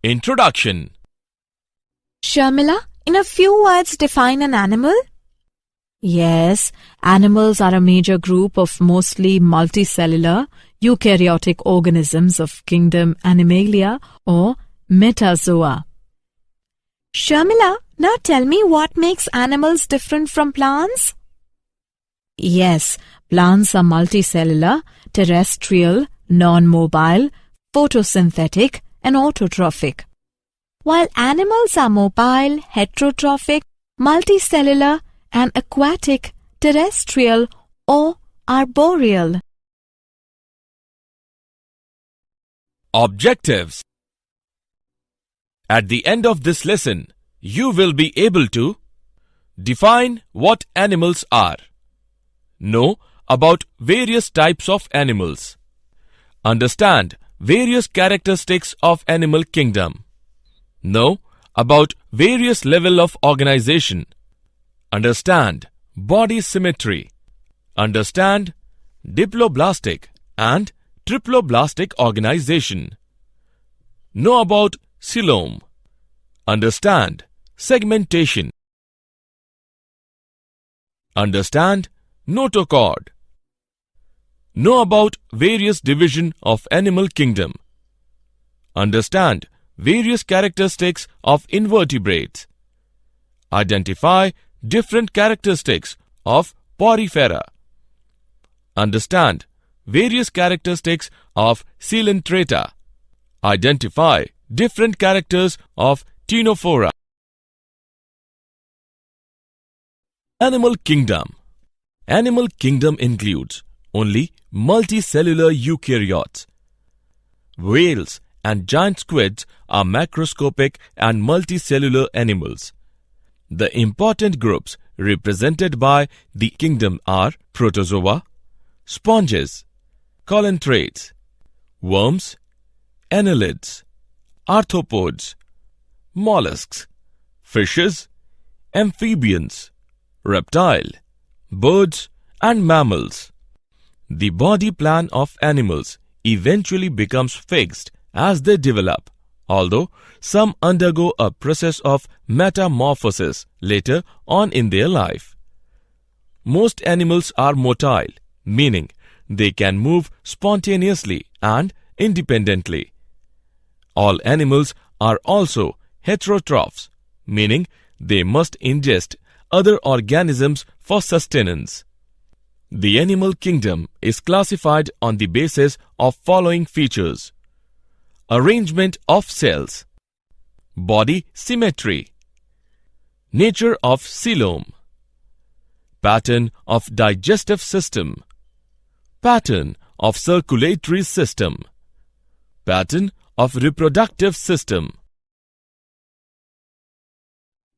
Introduction. Sharmila, in a few words define an animal? Yes, animals are a major group of mostly multicellular eukaryotic organisms of kingdom Animalia or metazoa. Sharmila, now tell me what makes animals different from plants? Yes, plants are multicellular, terrestrial, non-mobile, photosynthetic and autotrophic. While animals are mobile, heterotrophic, multicellular and aquatic, terrestrial or arboreal. Objectives. At the end of this lesson, you will be able to define what animals are, know about various types of animals, understand various characteristics of animal kingdom, know about various level of organization, understand body symmetry, understand diploblastic and triploblastic organization, know about coelom, understand segmentation, understand notochord, know about various division of animal kingdom, understand various characteristics of invertebrates, identify different characteristics of porifera, understand various characteristics of coelenterata, identify different characters of ctenophora. Animal kingdom. Animal kingdom includes only multicellular eukaryotes. Whales and giant squids are macroscopic and multicellular animals. The important groups represented by the kingdom are protozoa, sponges, coelentrates, worms, annelids, arthropods, mollusks, fishes, amphibians, reptile, birds and mammals. The body plan of animals eventually becomes fixed as they develop, although some undergo a process of metamorphosis later on in their life. Most animals are motile, meaning they can move spontaneously and independently. All animals are also heterotrophs, meaning they must ingest other organisms for sustenance. The animal kingdom is classified on the basis of following features: arrangement of cells, body symmetry, nature of coelom, pattern of digestive system, pattern of circulatory system, pattern of reproductive system.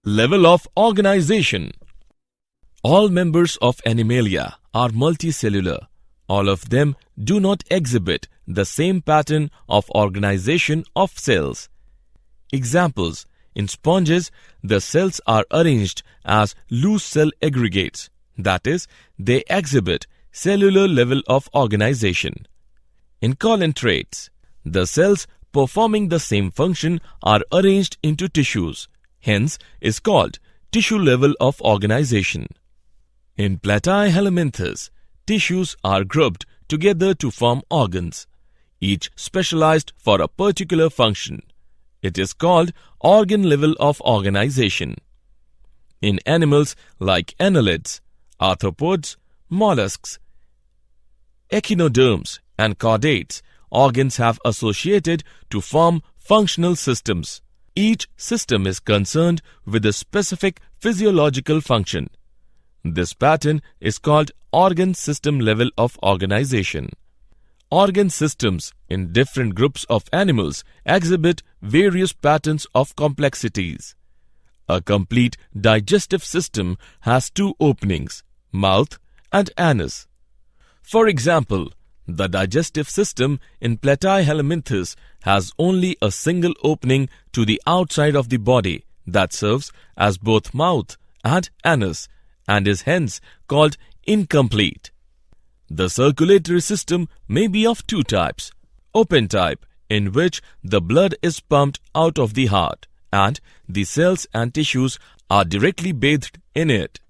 Level of organization. All members of Animalia are multicellular. All of them do not exhibit the same pattern of organization of cells. Examples: in sponges, the cells are arranged as loose cell aggregates, that is, they exhibit cellular level of organization. In coelentrates, the cells performing the same function are arranged into tissues, hence is called tissue level of organization. In Platyhelminthes, tissues are grouped together to form organs, each specialized for a particular function. It is called organ level of organization. In animals like annelids, arthropods, mollusks, echinoderms and chordates, organs have associated to form functional systems. Each system is concerned with a specific physiological function. This pattern is called organ system level of organization. Organ systems in different groups of animals exhibit various patterns of complexities. A complete digestive system has two openings, mouth and anus. For example, the digestive system in Platyhelminthes has only a single opening to the outside of the body that serves as both mouth and anus and is hence called incomplete. The circulatory system may be of two types: open type in which the blood is pumped out of the heart and the cells and tissues are directly bathed in it.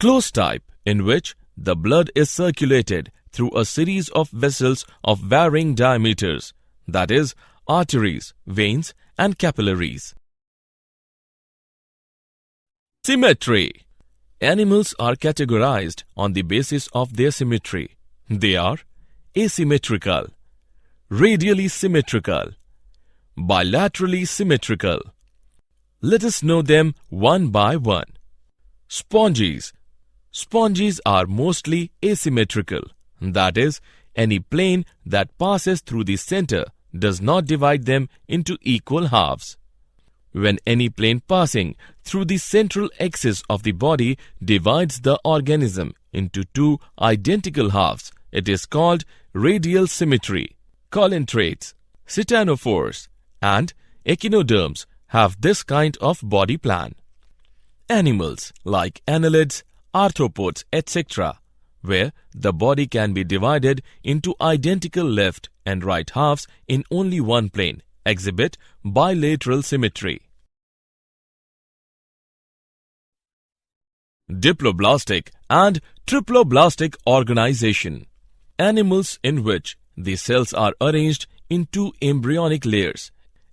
Closed type, in which the blood is circulated through a series of vessels of varying diameters, that is, arteries, veins, and capillaries. Symmetry. Animals are categorized on the basis of their symmetry. They are asymmetrical, radially symmetrical, bilaterally symmetrical. Let us know them one by one. Sponges. Sponges are mostly asymmetrical, that is, any plane that passes through the center does not divide them into equal halves. When any plane passing through the central axis of the body divides the organism into two identical halves, it is called radial symmetry. Colintrates, ctenophores, and echinoderms have this kind of body plan. Animals like annelids, arthropods, etc., where the body can be divided into identical left and right halves in only one plane, exhibit bilateral symmetry. Diploblastic and triploblastic organization. Animals in which the cells are arranged in two embryonic layers,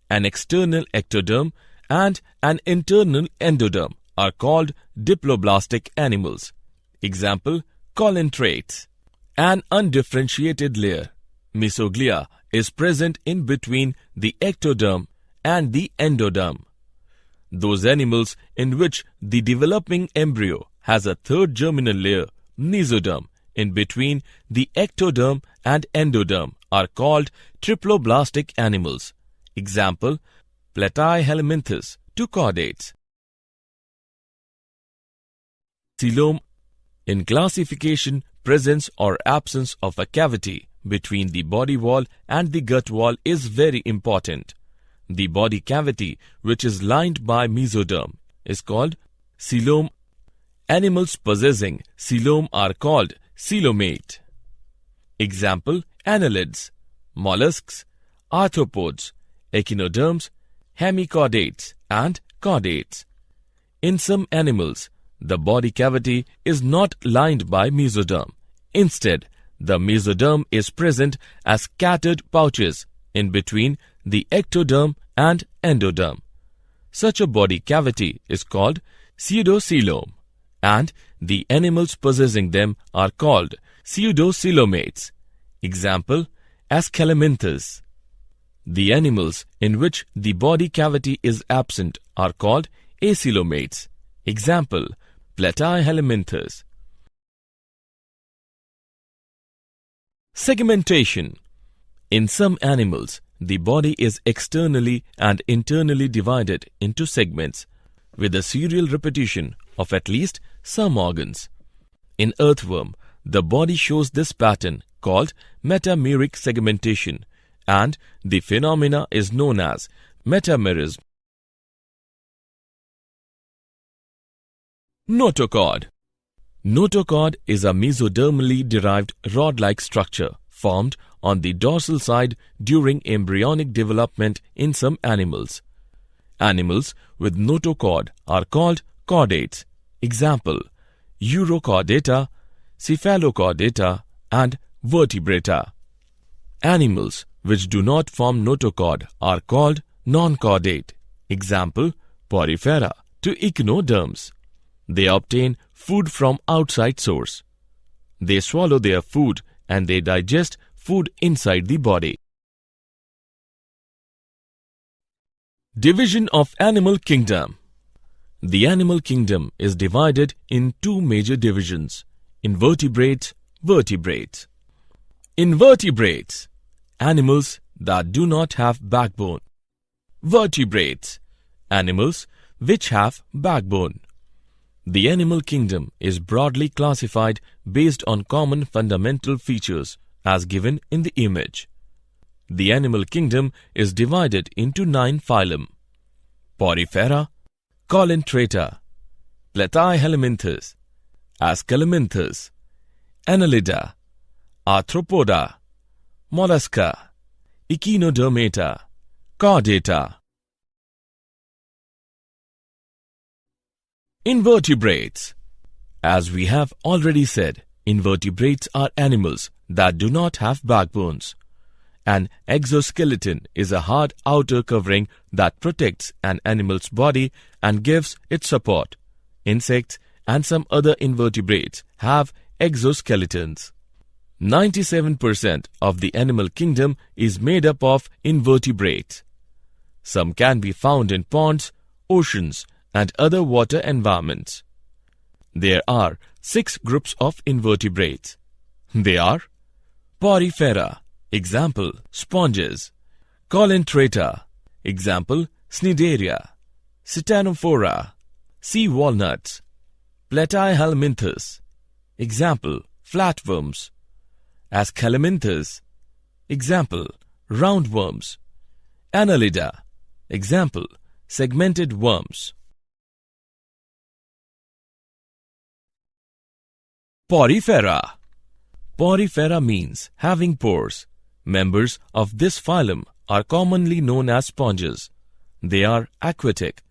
an external ectoderm and an internal endoderm, are called diploblastic animals. Example, colintrates. An undifferentiated layer, mesoglia, is present in between the ectoderm and the endoderm. Those animals in which the developing embryo has a third germinal layer, mesoderm, in between the ectoderm and endoderm are called triploblastic animals. Example, Platyhelminthes, two chordates. Coelom. In classification, presence or absence of a cavity between the body wall and the gut wall is very important. The body cavity, which is lined by mesoderm, is called coelom. Animals possessing coelom are called coelomate. Example, annelids, mollusks, arthropods, echinoderms, hemichordates, and chordates. In some animals, the body cavity is not lined by mesoderm. Instead, the mesoderm is present as scattered pouches in between the ectoderm and endoderm. Such a body cavity is called pseudocoelom, and the animals possessing them are called pseudocoelomates. Example, Aschelominthes. The animals in which the body cavity is absent are called acoelomates. Example, Platyhelminthes. Segmentation. In some animals, the body is externally and internally divided into segments with a serial repetition of at least some organs. In earthworm, the body shows this pattern called metameric segmentation, and the phenomena is known as metamerism. Notochord. Notochord is a mesodermally derived rod-like structure formed on the dorsal side during embryonic development in some animals. Animals with notochord are called chordates. Example, Urochordata, Cephalochordata, and Vertebrata. Animals which do not form notochord are called non-chordate. Example, Porifera to echinoderms. They obtain food from outside source. They swallow their food and they digest food inside the body. Division of animal kingdom. The animal kingdom is divided in two major divisions: invertebrates, vertebrates. Invertebrates, animals that do not have backbone. Vertebrates, animals which have backbone. The animal kingdom is broadly classified based on common fundamental features as given in the image. The animal kingdom is divided into 9 phylum: Porifera, Colintrata, Platyhelminthes, Aschelominthes, Annelida, Arthropoda, Mollusca, Echinodermata, Chordata. Invertebrates. As we have already said, invertebrates are animals that do not have backbones. An exoskeleton is a hard outer covering that protects an animal's body and gives it support. Insects and some other invertebrates have exoskeletons. 97% of the animal kingdom is made up of invertebrates. Some can be found in ponds, oceans, and other water environments. There are 6 groups of invertebrates. They are Porifera, example, sponges; Colentrata, example, Cnidaria; Ctenophora, sea walnuts; Platyhelminthes, example, flatworms; Aschelminthus, example, roundworms; Annelida, example, segmented worms. Porifera. Porifera means having pores. Members of this phylum are commonly known as sponges. They are aquatic,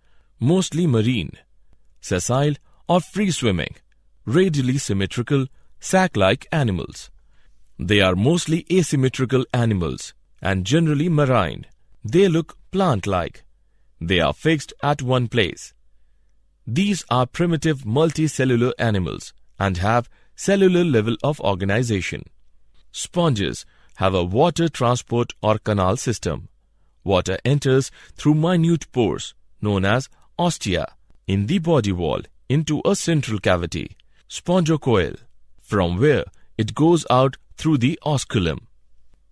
mostly marine, sessile or free-swimming, radially symmetrical, sac-like animals. They are mostly asymmetrical animals and generally marine. They look plant-like. They are fixed at one place. These are primitive multicellular animals and have cellular level of organization. Sponges have a water transport or canal system. Water enters through minute pores known as ostia in the body wall into a central cavity, spongocoel, from where it goes out through the osculum.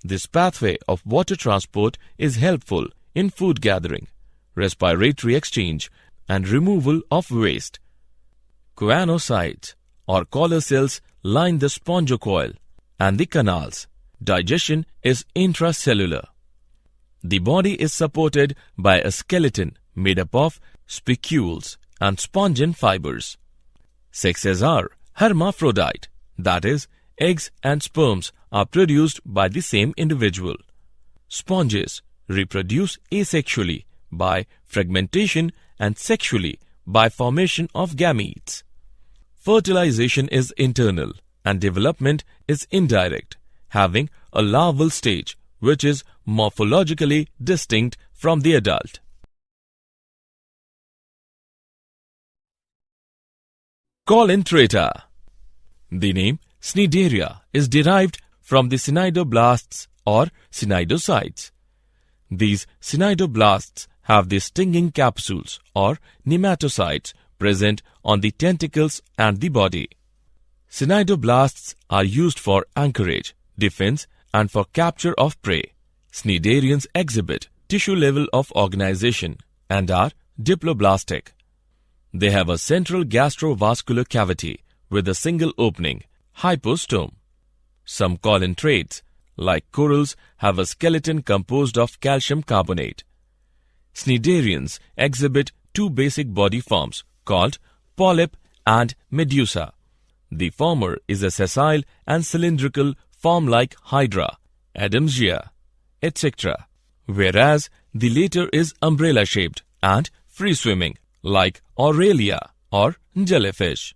This pathway of water transport is helpful in food gathering, respiratory exchange, and removal of waste. Choanocytes or collar cells line the spongocoel and the canals. Digestion is intracellular. The body is supported by a skeleton made up of spicules and spongin fibers. Sexes are hermaphrodite, that is, eggs and sperms are produced by the same individual. Sponges reproduce asexually by fragmentation and sexually by formation of gametes. Fertilization is internal and development is indirect, having a larval stage which is morphologically distinct from the adult. Colentrata. The name Cnidaria is derived from the cnidoblasts or cnidocytes. These cnidoblasts have the stinging capsules or nematocytes present on the tentacles and the body. Cnidoblasts are used for anchorage, defense, and for capture of prey. Cnidarians exhibit tissue level of organization and are diploblastic. They have a central gastrovascular cavity with a single opening, hypostome. Some colentrates, like corals, have a skeleton composed of calcium carbonate. Cnidarians exhibit 2 basic body forms called polyp and medusa. The former is a sessile and cylindrical form like hydra, Adamsia, etc., whereas the later is umbrella-shaped and free-swimming like Aurelia or jellyfish.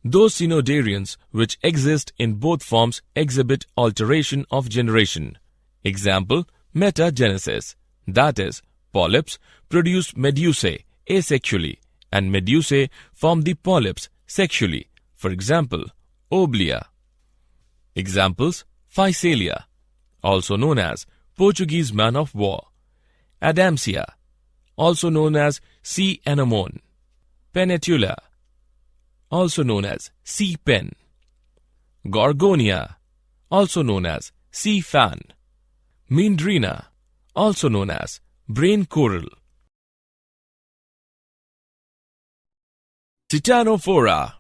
Those cnidarians which exist in both forms exhibit alteration of generation. Example, metagenesis, that is, polyps produce medusae asexually and medusae form the polyps sexually, for example, oblea. Examples, Physalia, also known as Portuguese man of war; Adamsia, also known as sea anemone; Penetula, also known as sea pen; Gorgonia, also known as sea fan; Mindrina, also known as brain coral. Ctenophora.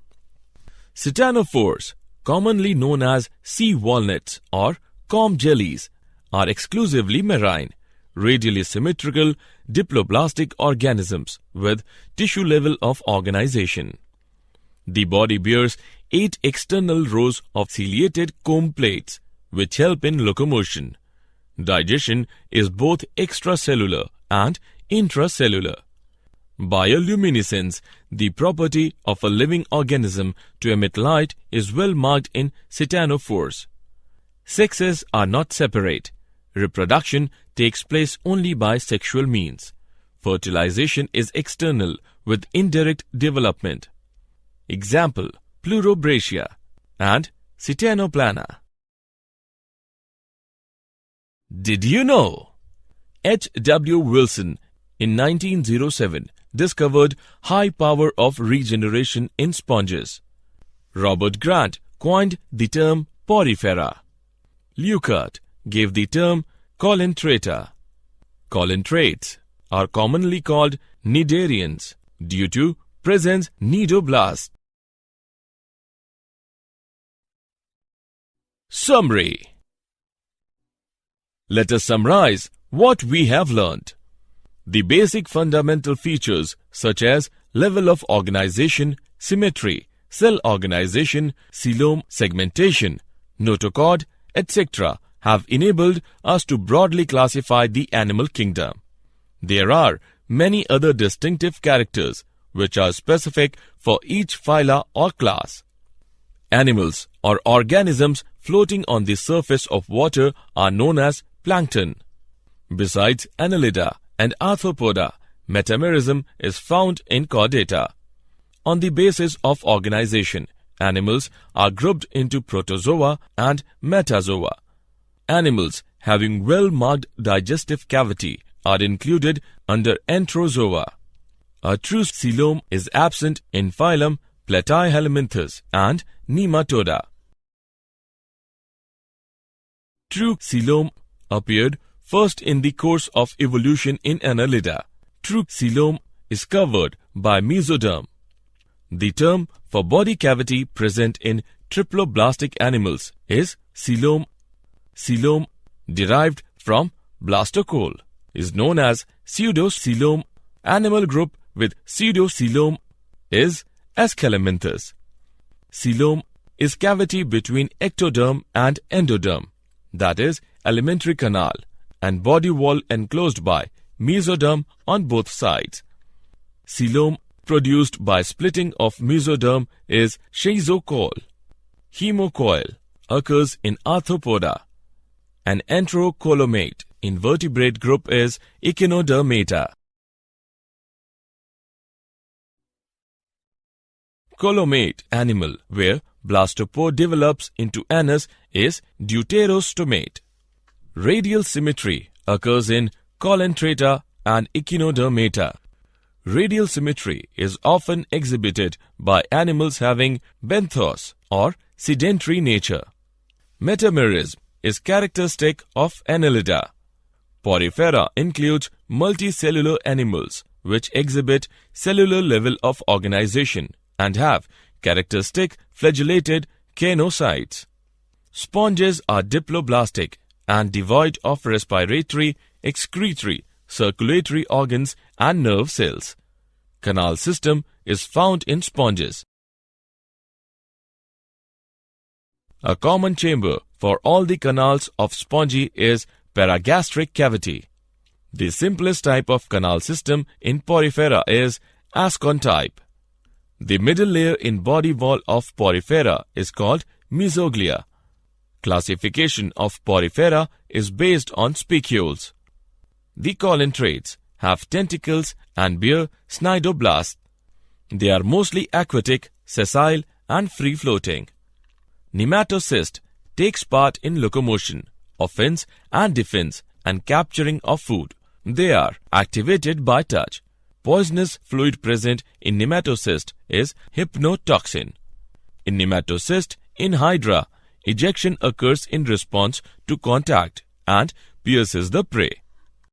Ctenophores, commonly known as sea walnuts or comb jellies, are exclusively marine, radially symmetrical, diploblastic organisms with tissue level of organization. The body bears 8 external rows of ciliated comb plates which help in locomotion. Digestion is both extracellular and intracellular. Bioluminescence, the property of a living organism to emit light, is well marked in ctenophores. Sexes are not separate. Reproduction takes place only by sexual means. Fertilization is external with indirect development. Example, Pleurobratia and Ctenoplana. Did you know? H. W. Wilson in 1907 discovered high power of regeneration in sponges. Robert Grant coined the term porifera. Leuckart gave the term colentrata. Colentrates are commonly called cnidarians due to presence cnidoblasts. Summary. Let us summarize what we have learned. The basic fundamental features such as level of organization, symmetry, cell organization, coelom segmentation, notochord, etc. have enabled us to broadly classify the animal kingdom. There are many other distinctive characters which are specific for each phyla or class. Animals or organisms floating on the surface of water are known as plankton. Besides Annelida and Arthropoda, metamerism is found in Chordata. On the basis of organization, animals are grouped into protozoa and metazoa. Animals having well-marked digestive cavity are included under enterozoa. A true coelom is absent in phylum Platyhelminthes and Nematoda. True coelom appeared first in the course of evolution in Annelida. True coelom is covered by mesoderm. The term for body cavity present in triploblastic animals is coelom. Coelom, derived from blastocoel, is known as pseudocoelom. Animal group with pseudocoelom is Aschelminthus. Coelom is cavity between ectoderm and endoderm, that is, alimentary canal, and body wall enclosed by mesoderm on both sides. Coelom produced by splitting of mesoderm is schizocoel. Hemocoel occurs in Arthropoda. An enterocolomate invertebrate group is Echinodermata. Colomate animal where blastopore develops into anus is deuterostomate. Radial symmetry occurs in Colentrata and Echinodermata. Radial symmetry is often exhibited by animals having benthos or sedentary nature. Metamerism is characteristic of Annelida. Porifera includes multicellular animals which exhibit cellular level of organization and have characteristic flagellated caenocytes. Sponges are diploblastic and devoid of respiratory, excretory, circulatory organs and nerve cells. Canal system is found in sponges. A common chamber for all the canals of spongy is paragastric cavity. The simplest type of canal system in Porifera is Ascon type. The middle layer in body wall of Porifera is called mesoglia. Classification of Porifera is based on spicules. The colentrates have tentacles and bear cnidoblasts. They are mostly aquatic, sessile and free-floating. Nematocyst takes part in locomotion, offense and defense and capturing of food. They are activated by touch. Poisonous fluid present in nematocyst is hypnotoxin. In nematocyst, in hydra, ejection occurs in response to contact and pierces the prey.